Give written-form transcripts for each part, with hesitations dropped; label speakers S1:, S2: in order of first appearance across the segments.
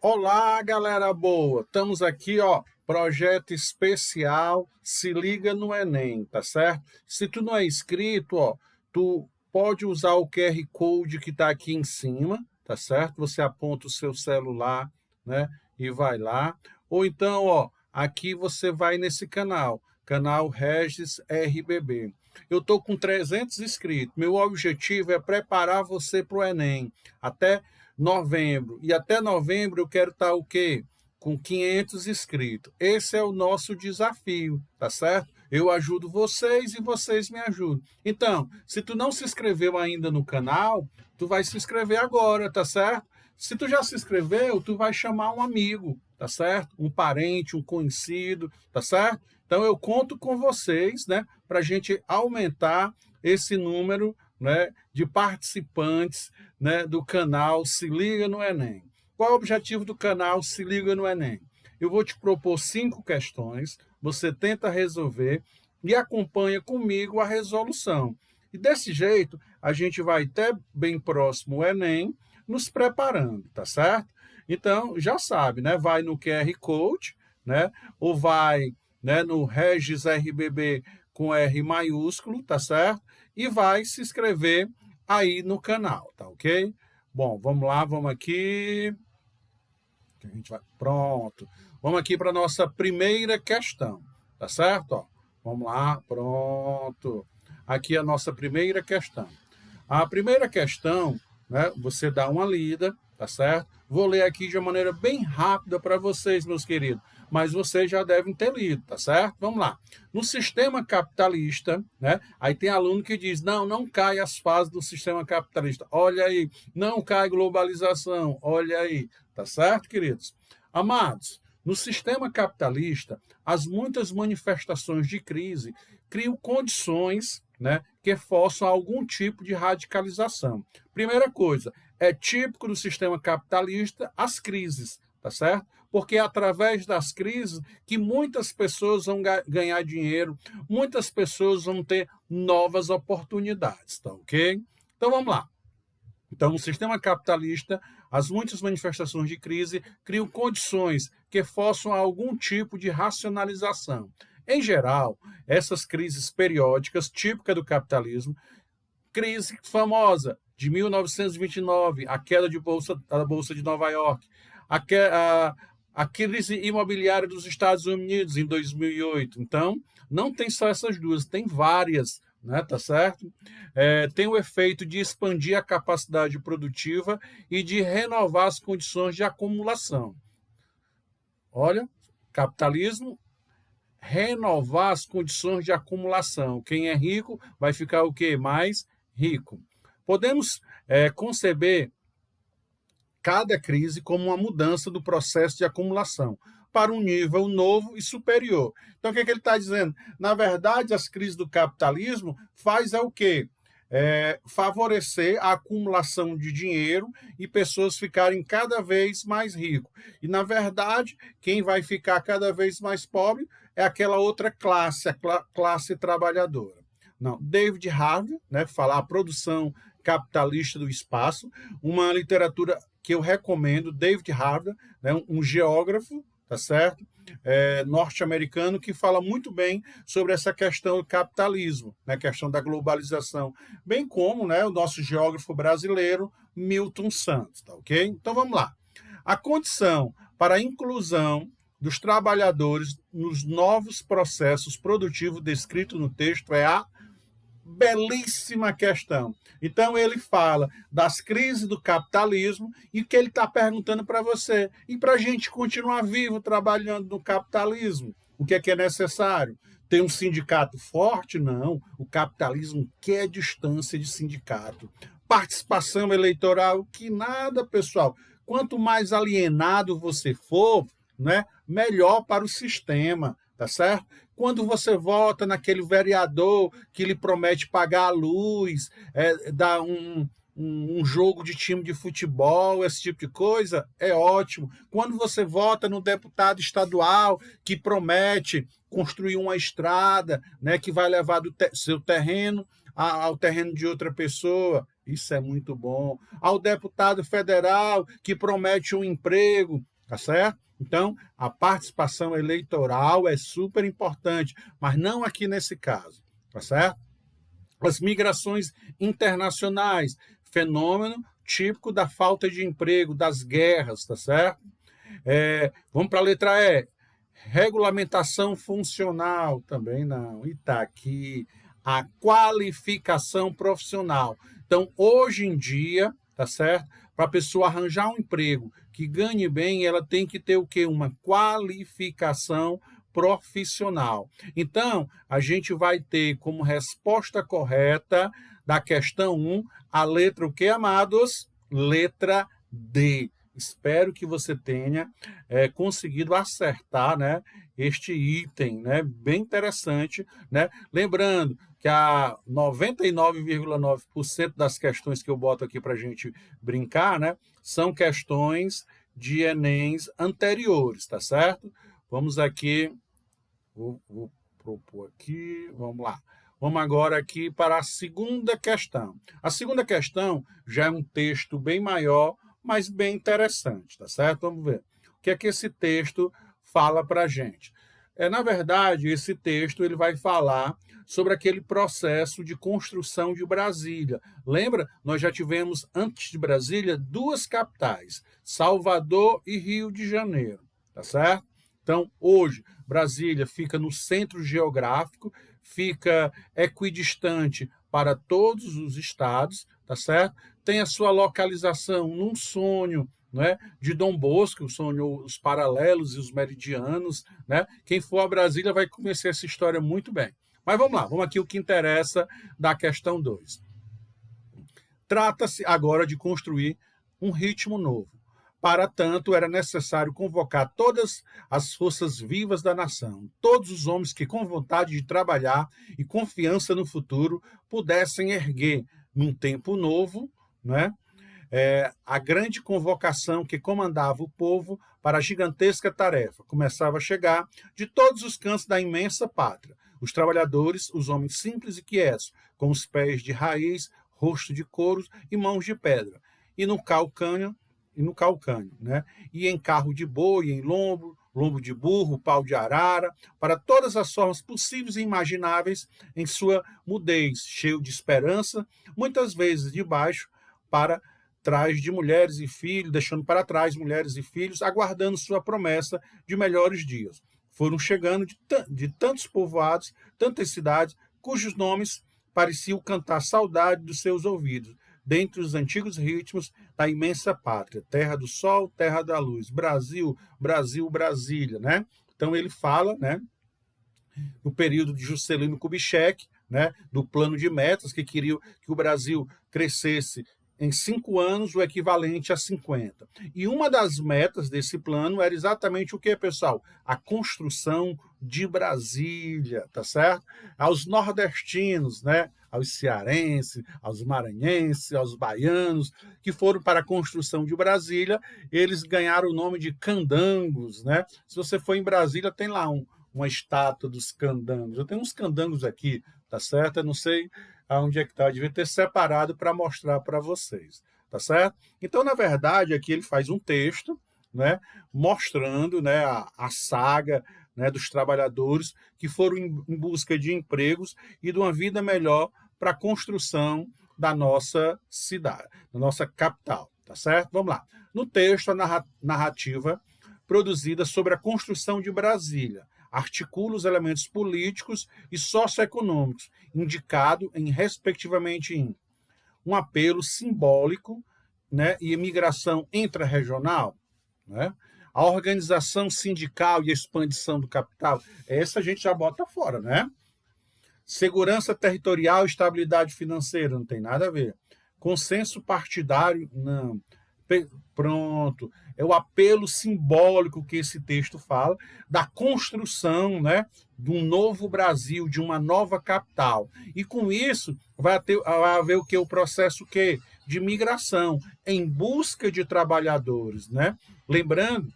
S1: Olá, galera boa! Estamos aqui, projeto especial, se liga no Enem, tá certo? Se tu não é inscrito, tu pode usar o QR Code que está aqui em cima, tá certo? Você aponta o seu celular, né, e vai lá. Ou então, aqui você vai nesse canal Regis RBB. Eu estou com 300 inscritos. Meu objetivo é preparar você para o Enem até novembro. E até novembro eu quero estar o quê? Com 500 inscritos. Esse é o nosso desafio, tá certo? Eu ajudo vocês e vocês me ajudam. Então, se tu não se inscreveu ainda no canal, tu vai se inscrever agora, tá certo? Se tu já se inscreveu, tu vai chamar um amigo, tá certo? Um parente, um conhecido, tá certo? Então eu conto com vocês, né, para a gente aumentar esse número, né, de participantes, né, do canal Se Liga no Enem. Qual é o objetivo do canal Se Liga no Enem? Eu vou te propor 5 questões, você tenta resolver e acompanha comigo a resolução. E desse jeito, a gente vai até bem próximo ao Enem, nos preparando, tá certo? Então, já sabe, né? Vai no QR Code, né? Ou vai, né, no Regis RBB com R maiúsculo, tá certo? E vai se inscrever aí no canal, tá ok? Bom, vamos lá, vamos aqui. Pronto. Vamos aqui para a nossa primeira questão, tá certo? Vamos lá, pronto. Aqui a nossa primeira questão. A primeira questão, né, você dá uma lida, tá certo? Vou ler aqui de uma maneira bem rápida para vocês, meus queridos, mas vocês já devem ter lido, tá certo? Vamos lá. No sistema capitalista, né, aí tem aluno que diz, não cai as fases do sistema capitalista. Olha aí, não cai globalização, olha aí, tá certo, queridos? Amados, no sistema capitalista, as muitas manifestações de crise criam condições, né, que forçam algum tipo de radicalização. Primeira coisa, é típico do sistema capitalista as crises, tá certo? Porque é através das crises que muitas pessoas vão ganhar dinheiro, muitas pessoas vão ter novas oportunidades, tá ok? Então vamos lá. Então, no sistema capitalista, as muitas manifestações de crise criam condições que forçam algum tipo de racionalização. Em geral, essas crises periódicas, típicas do capitalismo, crise famosa de 1929, a queda da Bolsa de Nova York, a crise imobiliária dos Estados Unidos em 2008. Então, não tem só essas duas, tem várias, né, tá certo? Tem o efeito de expandir a capacidade produtiva e de renovar as condições de acumulação. Olha, capitalismo, renovar as condições de acumulação. Quem é rico vai ficar o quê? Mais rico. Podemos conceber cada crise como uma mudança do processo de acumulação para um nível novo e superior. Então, o que ele está dizendo? Na verdade, as crises do capitalismo faz o quê? Favorecer a acumulação de dinheiro e pessoas ficarem cada vez mais ricos. E, na verdade, quem vai ficar cada vez mais pobre é aquela outra classe, a classe trabalhadora. Não, David Harvey, né, falar a produção capitalista do espaço, uma literatura que eu recomendo, David Harvey, né, um geógrafo, tá certo? Norte-americano, que fala muito bem sobre essa questão do capitalismo, né, questão da globalização, bem como, né, o nosso geógrafo brasileiro, Milton Santos, tá ok? Então vamos lá. A condição para a inclusão dos trabalhadores nos novos processos produtivos descritos no texto é a belíssima questão. Então ele fala das crises do capitalismo e o que ele está perguntando para você. E para a gente continuar vivo trabalhando no capitalismo, o que é necessário? Ter um sindicato forte? Não. O capitalismo quer distância de sindicato. Participação eleitoral? Que nada, pessoal. Quanto mais alienado você for, né, melhor para o sistema, tá certo? Quando você vota naquele vereador que lhe promete pagar a luz, dar um jogo de time de futebol, esse tipo de coisa, é ótimo. Quando você vota no deputado estadual que promete construir uma estrada, né, que vai levar do seu terreno ao terreno de outra pessoa, isso é muito bom. Ao deputado federal que promete um emprego, tá certo? Então, a participação eleitoral é super importante, mas não aqui nesse caso, tá certo? As migrações internacionais, fenômeno típico da falta de emprego, das guerras, tá certo? Vamos para a letra E. Regulamentação funcional, também não. E está aqui a qualificação profissional. Então, hoje em dia, tá certo? Para a pessoa arranjar um emprego que ganhe bem, ela tem que ter o quê? Uma qualificação profissional. Então, a gente vai ter como resposta correta da questão 1, a letra o quê, amados? Letra D. Espero que você tenha conseguido acertar, né, este item, né, bem interessante, né? Lembrando que a 99,9% das questões que eu boto aqui para a gente brincar, né, são questões de Enems anteriores, tá certo? Vamos aqui, vou propor aqui, vamos lá. Vamos agora aqui para a segunda questão. A segunda questão já é um texto bem maior, mas bem interessante, tá certo? Vamos ver. O que é que esse texto fala para a gente? Na verdade, esse texto ele vai falar sobre aquele processo de construção de Brasília. Lembra? Nós já tivemos, antes de Brasília, duas capitais, Salvador e Rio de Janeiro, tá certo? Então, hoje, Brasília fica no centro geográfico, fica equidistante para todos os estados, tá certo? Tem a sua localização num sonho, né, de Dom Bosco, o sonho, os paralelos e os meridianos, né? Quem for a Brasília vai conhecer essa história muito bem. Mas vamos lá, vamos aqui o que interessa da questão 2. Trata-se agora de construir um ritmo novo. Para tanto, era necessário convocar todas as forças vivas da nação, todos os homens que, com vontade de trabalhar e confiança no futuro, pudessem erguer, num tempo novo, né, a grande convocação que comandava o povo para a gigantesca tarefa. Começava a chegar de todos os cantos da imensa pátria. Os trabalhadores, os homens simples e quietos, com os pés de raiz, rosto de couro e mãos de pedra. E no calcânio, né? E em carro de boi, em lombo de burro, pau de arara, para todas as formas possíveis e imagináveis em sua mudez, cheio de esperança, muitas vezes de baixo para trás de mulheres e filhos, deixando para trás mulheres e filhos, aguardando sua promessa de melhores dias. Foram chegando de tantos povoados, tantas cidades, cujos nomes pareciam cantar saudade dos seus ouvidos, dentre os antigos ritmos da imensa pátria, terra do sol, terra da luz, Brasil, Brasil, Brasília, né? Então ele fala, né, no período de Juscelino Kubitschek, né, do plano de metas, que queria que o Brasil crescesse em 5 anos o equivalente a 50. E uma das metas desse plano era exatamente o que, pessoal? A construção de Brasília, tá certo? Aos nordestinos, né? Aos cearenses, aos maranhenses, aos baianos, que foram para a construção de Brasília, eles ganharam o nome de candangos, né? Se você for em Brasília, tem lá uma estátua dos candangos. Eu tenho uns candangos aqui, tá certo? Eu não sei aonde é que está, eu devia ter separado para mostrar para vocês, tá certo? Então, na verdade, aqui ele faz um texto, né, mostrando, né, a saga, né, dos trabalhadores que foram em busca de empregos e de uma vida melhor para a construção da nossa cidade, da nossa capital, tá certo? Vamos lá. No texto, a narrativa produzida sobre a construção de Brasília articula os elementos políticos e socioeconômicos, indicado respectivamente, em um apelo simbólico, né, e imigração intra-regional, né, a organização sindical e a expansão do capital, essa a gente já bota fora, né? Segurança territorial e estabilidade financeira, não tem nada a ver. Consenso partidário, não. Pronto. É o apelo simbólico que esse texto fala da construção, né, de um novo Brasil, de uma nova capital. E com isso vai haver o que? O processo que? De migração, em busca de trabalhadores, né? Lembrando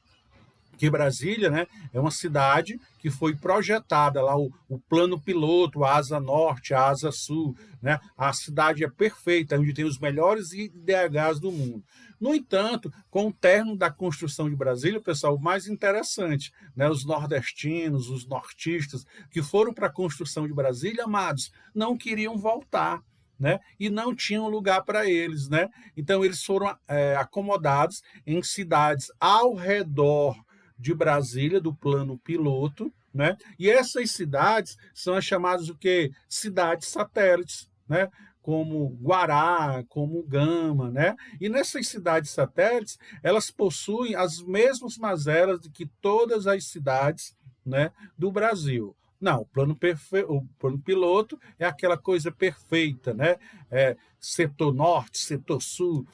S1: que Brasília, né, é uma cidade que foi projetada lá, o plano piloto, a asa norte, a asa sul, né? A cidade é perfeita, onde tem os melhores IDHs do mundo. No entanto, com o término da construção de Brasília, pessoal, o mais interessante, né, os nordestinos, os nortistas que foram para a construção de Brasília, amados, não queriam voltar. Né? E não tinham lugar para eles. Né? Então, eles foram acomodados em cidades ao redor de Brasília, do plano piloto, né? E essas cidades são as chamadas o quê? Cidades satélites, né? Como Guará, como Gama, né? E nessas cidades satélites, elas possuem as mesmas mazelas de que todas as cidades, né, do Brasil. Não, o plano piloto é aquela coisa perfeita, né? Setor norte, setor sul,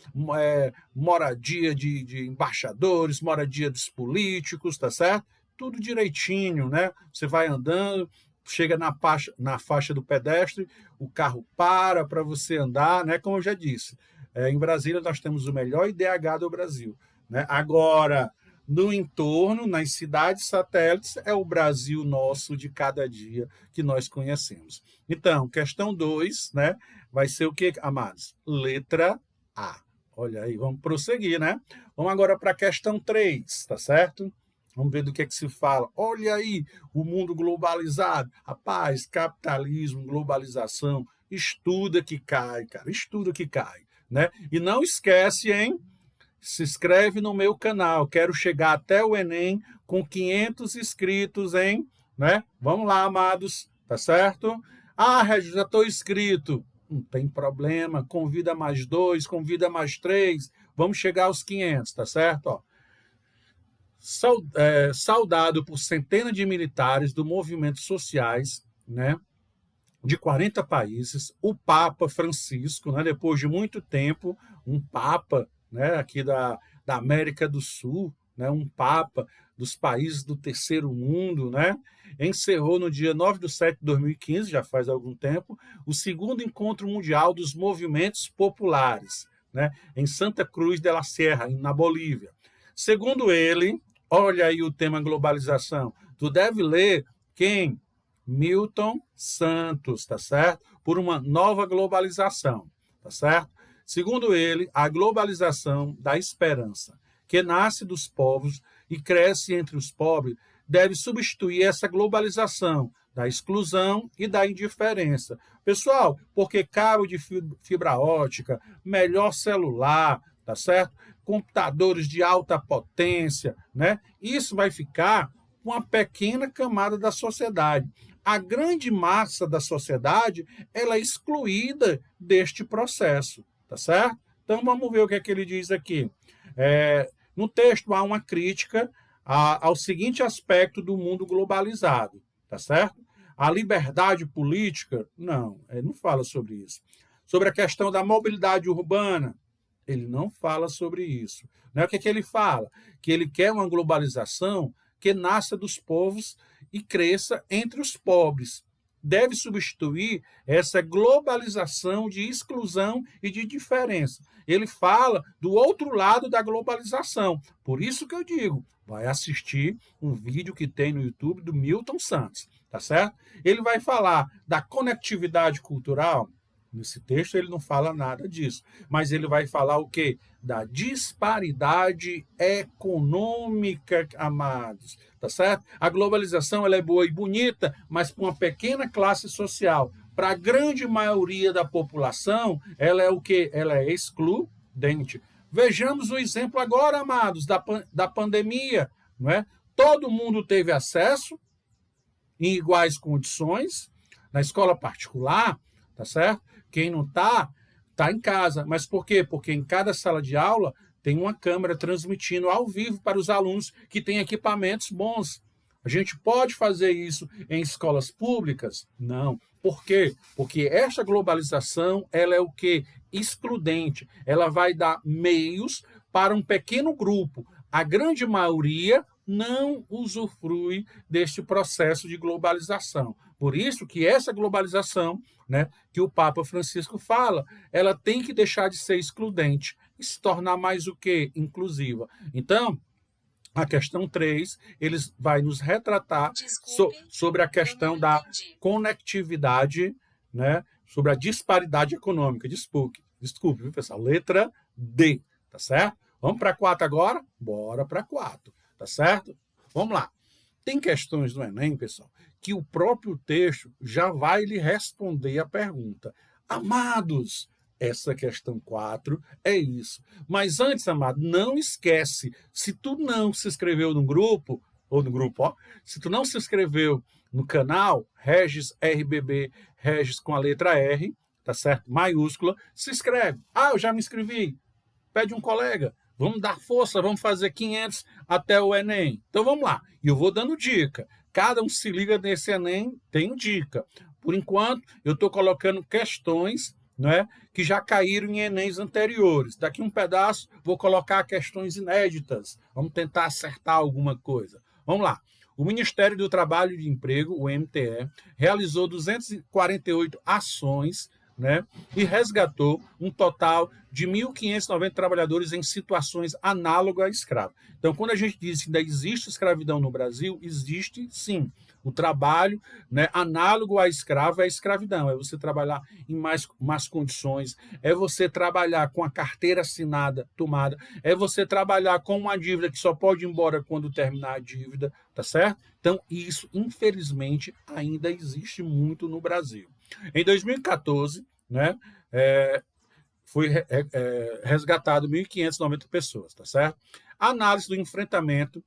S1: moradia de embaixadores, moradia dos políticos, tá certo? Tudo direitinho, né? Você vai andando, chega na faixa do pedestre, o carro para você andar, né? Como eu já disse, em Brasília nós temos o melhor IDH do Brasil, né? Agora, no entorno, nas cidades satélites, é o Brasil nosso de cada dia que nós conhecemos. Então, questão 2, né, vai ser o que, amados? Letra A. Olha aí, vamos prosseguir, né? Vamos agora para a questão 3, tá certo? Vamos ver do que se fala. Olha aí, o mundo globalizado. Rapaz, capitalismo, globalização, estuda que cai, cara, estuda que cai, né? E não esquece, hein? Se inscreve no meu canal. Quero chegar até o Enem com 500 inscritos, hein? Né? Vamos lá, amados. Tá certo? Ah, Regis, já estou inscrito. Não tem problema. Convida mais 2, convida mais 3. Vamos chegar aos 500, tá certo? Ó. Saudado por centenas de militares do movimento sociais, né? De 40 países, o Papa Francisco, né? Depois de muito tempo, um Papa, né, aqui da América do Sul, né, um Papa dos países do terceiro mundo, né, encerrou no dia 9/7/2015, já faz algum tempo, o segundo encontro mundial dos movimentos populares, né, em Santa Cruz de la Sierra, na Bolívia. Segundo ele, olha aí o tema globalização, tu deve ler quem? Milton Santos, tá certo? Por uma nova globalização, tá certo? Segundo ele, a globalização da esperança, que nasce dos povos e cresce entre os pobres, deve substituir essa globalização da exclusão e da indiferença. Pessoal, porque cabo de fibra ótica, melhor celular, tá certo? Computadores de alta potência, né? Isso vai ficar com uma pequena camada da sociedade. A grande massa da sociedade, ela é excluída deste processo. Tá certo? Então, vamos ver o que é que ele diz aqui. No texto, há uma crítica ao seguinte aspecto do mundo globalizado. Tá certo? A liberdade política, não, ele não fala sobre isso. Sobre a questão da mobilidade urbana, ele não fala sobre isso. Né? O que é que ele fala? Que ele quer uma globalização que nasça dos povos e cresça entre os pobres. Deve substituir essa globalização de exclusão e de diferença. Ele fala do outro lado da globalização. Por isso que eu digo, vai assistir um vídeo que tem no YouTube do Milton Santos, tá certo? Ele vai falar da conectividade cultural. Nesse texto ele não fala nada disso, mas ele vai falar o quê? Da disparidade econômica, amados, tá certo? A globalização ela é boa e bonita, mas para uma pequena classe social. Para a grande maioria da população, ela é o quê? Ela é excludente. Vejamos o exemplo agora, amados, da pandemia, não é? Todo mundo teve acesso em iguais condições na escola particular, tá certo? Quem não está em casa. Mas por quê? Porque em cada sala de aula tem uma câmera transmitindo ao vivo para os alunos que têm equipamentos bons. A gente pode fazer isso em escolas públicas? Não. Por quê? Porque esta globalização ela é o quê? Excludente. Ela vai dar meios para um pequeno grupo. A grande maioria não usufrui deste processo de globalização. Por isso que essa globalização, né, que o Papa Francisco fala, ela tem que deixar de ser excludente e se tornar mais o quê? Inclusiva. Então, a questão 3, eles vai nos retratar sobre a questão da conectividade, né, sobre a disparidade econômica. Desculpe, viu, pessoal? Letra D. tá certo? Vamos para 4 agora? Bora para 4, tá certo? Vamos lá. Tem questões do Enem, pessoal, que o próprio texto já vai lhe responder a pergunta. Amados, essa questão 4 é isso. Mas antes, amado, não esquece, se tu não se inscreveu no grupo, se tu não se inscreveu no canal Regis RBB, Regis com a letra R, tá certo? Maiúscula, se inscreve. Ah, eu já me inscrevi. Pede um colega. Vamos dar força, vamos fazer 500 até o Enem. Então vamos lá. E eu vou dando dica. Cada um se liga nesse Enem, tem dica. Por enquanto, eu estou colocando questões, né, que já caíram em Enems anteriores. Daqui um pedaço, vou colocar questões inéditas. Vamos tentar acertar alguma coisa. Vamos lá. O Ministério do Trabalho e de Emprego, o MTE, realizou 248 ações, né, e resgatou um total de 1.590 trabalhadores em situações análogas à escravo. Então, quando a gente diz que ainda existe escravidão no Brasil, existe sim. O trabalho, né, análogo à escravo é a escravidão, é você trabalhar em mais condições, é você trabalhar com a carteira assinada, tomada, é você trabalhar com uma dívida que só pode ir embora quando terminar a dívida, tá certo? Então, isso, infelizmente, ainda existe muito no Brasil. Em 2014, né, foi resgatado 1.590 pessoas, tá certo? A análise do enfrentamento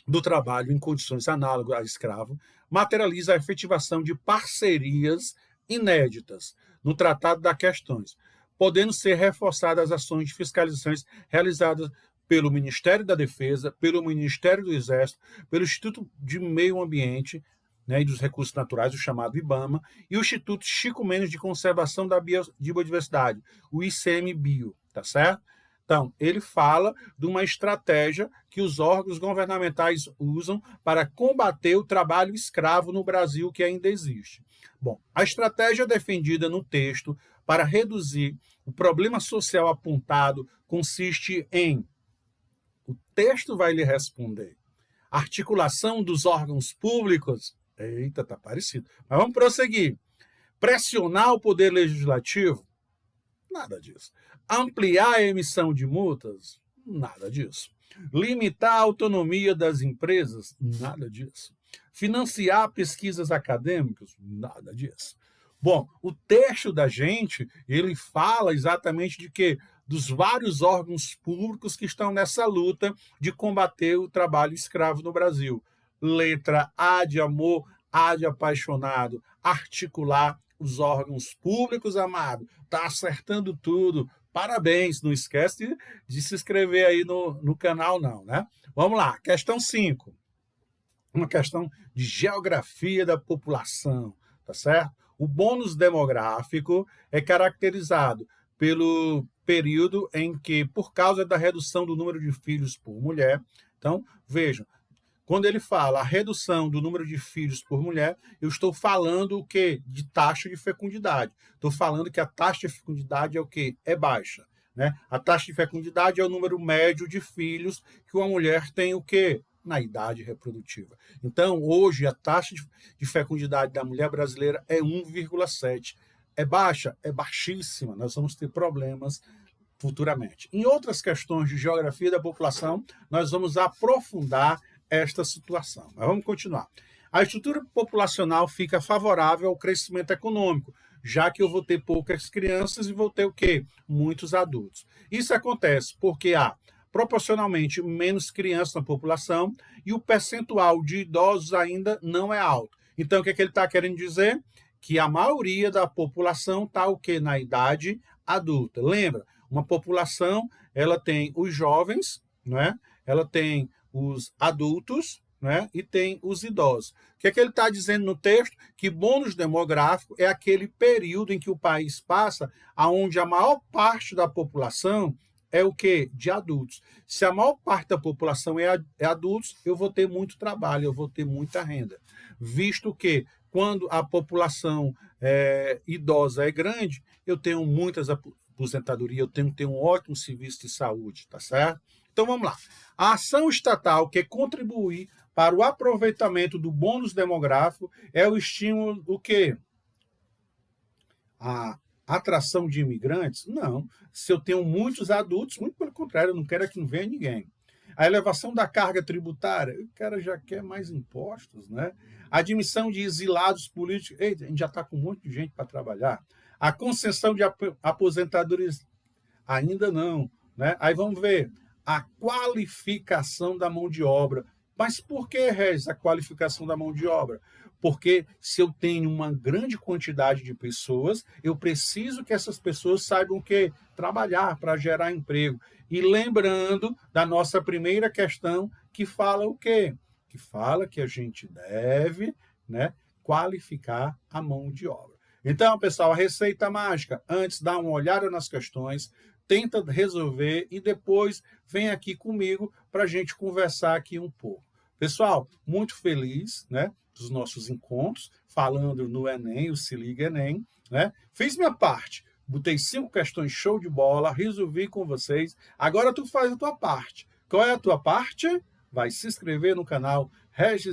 S1: do trabalho em condições análogas a escravo materializa a efetivação de parcerias inéditas no Tratado das Questões, podendo ser reforçadas as ações de fiscalizações realizadas pelo Ministério da Defesa, pelo Ministério do Exército, pelo Instituto de Meio Ambiente, né, e dos Recursos Naturais, o chamado IBAMA, e o Instituto Chico Mendes de Conservação da Biodiversidade, o ICMBio, tá certo? Então, ele fala de uma estratégia que os órgãos governamentais usam para combater o trabalho escravo no Brasil, que ainda existe. Bom, a estratégia defendida no texto para reduzir o problema social apontado consiste em... O texto vai lhe responder. Articulação dos órgãos públicos. Eita, tá parecido. Mas vamos prosseguir. Pressionar o poder legislativo? Nada disso. Ampliar a emissão de multas? Nada disso. Limitar a autonomia das empresas? Nada disso. Financiar pesquisas acadêmicas? Nada disso. Bom, o texto da gente, ele fala exatamente de quê? Dos vários órgãos públicos que estão nessa luta de combater o trabalho escravo no Brasil. Letra A de amor, A de apaixonado, articular os órgãos públicos, amado. Tá acertando tudo. Parabéns, não esquece de se inscrever aí no canal não, né? Vamos lá, questão 5. Uma questão de geografia da população, tá certo? O bônus demográfico é caracterizado pelo período em que, por causa da redução do número de filhos por mulher, então, vejam, quando ele fala a redução do número de filhos por mulher, eu estou falando o quê? De taxa de fecundidade. Estou falando que a taxa de fecundidade é o quê? É baixa, né? A taxa de fecundidade é o número médio de filhos que uma mulher tem o quê? Na idade reprodutiva. Então, hoje, a taxa de fecundidade da mulher brasileira é 1,7. É baixa? É baixíssima. Nós vamos ter problemas futuramente. Em outras questões de geografia da população, nós vamos aprofundar esta situação. Mas vamos continuar. A estrutura populacional fica favorável ao crescimento econômico, já que eu vou ter poucas crianças e vou ter o quê? Muitos adultos. Isso acontece porque há proporcionalmente menos crianças na população e o percentual de idosos ainda não é alto. Então, o que ele está querendo dizer? Que a maioria da população está o quê? Na idade adulta. Lembra? Uma população, ela tem os jovens, né? Ela tem os adultos, né? E tem os idosos. O que ele está dizendo no texto? Que bônus demográfico é aquele período em que o país passa onde a maior parte da população é o quê? De adultos. Se a maior parte da população é adultos, eu vou ter muito trabalho, eu vou ter muita renda. Visto que, quando a população idosa é grande, eu tenho muitas aposentadorias, eu tenho que ter um ótimo serviço de saúde, tá certo? Então, vamos lá. A ação estatal que contribui para o aproveitamento do bônus demográfico é o estímulo do quê? atração de imigrantes? Não. Se eu tenho muitos adultos, muito pelo contrário, eu não quero que não venha ninguém. A elevação da carga tributária, o cara já quer mais impostos, né? A admissão de exilados políticos, eita, a gente já está com um monte de gente para trabalhar. A concessão de aposentadorias, ainda não, né? Aí vamos ver a qualificação da mão de obra. Mas por que, Regis, a qualificação da mão de obra? Porque se eu tenho uma grande quantidade de pessoas, eu preciso que essas pessoas saibam que trabalhar para gerar emprego. E lembrando da nossa primeira questão, que fala o quê? Que fala que a gente deve, né, qualificar a mão de obra. Então, pessoal, a receita mágica, antes dá uma olhada nas questões, tenta resolver e depois vem aqui comigo para a gente conversar aqui um pouco. Pessoal, muito feliz, né, dos nossos encontros, falando no Enem, o Se Liga Enem, né? Fiz minha parte, botei 5 questões show de bola, resolvi com vocês. Agora tu faz a tua parte. Qual é a tua parte? Vai se inscrever no canal Regis